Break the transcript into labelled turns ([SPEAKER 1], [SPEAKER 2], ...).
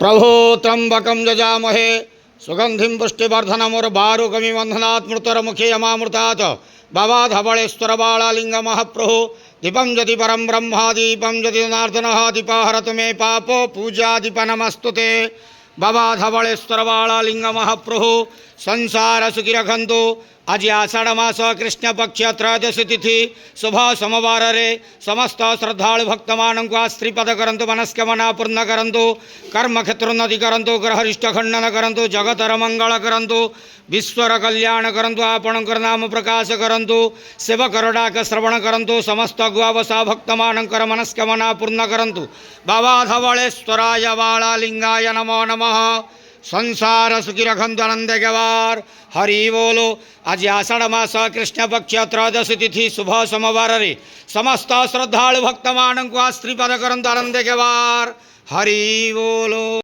[SPEAKER 1] प्रभो त्र्यंबकं यजामहे सुगंधिं पुष्टिवर्धनम् उर्वारुकमिव बन्धनात् मृत्युर्मुखे यमामृतात् भवाधवळेश्वर बालालिंग महाप्रभु दीपं ज्योति परं ब्रह्म दीपं ज्योति जनार्दनः दीपहरतु मे पापो पूजा दीप नमस्तुते भवाधवळेश्वर बालालिंग महाप्रभु संसार सुखी रखन्तु। आज आषाढ़ मास कृष्ण पक्ष त्रयोदशी तिथि शुभ सोमवार रे समस्त श्रद्धालु भक्त मानक श्रीपद करंतु मनस्कामना पूर्ण करंतु कर्म क्षेत्रोन्नति करंतु ग्रहरिष्ट खंडन करंतु जगतर मंगल करंतु विश्वर कल्याण करंतु आपणकर नाम प्रकाश करंतु सेवकर डाक श्रवण करंतु समस्त गुआवसा भक्त मानकर मनस्कामना पूर्ण करंतु। बाबाधवळेश्वराय बालालिंगाय नमो नमः। संसार सुखी रखन्तु आनंद गवार हरि बोलो। आज आषाढ़ मास कृष्ण पक्ष त्रयोदशी तिथि शुभ सोमवार रे समस्त श्रद्धालु भक्त मानक श्रीपद करंतु आनंद गवार हरि बोलो।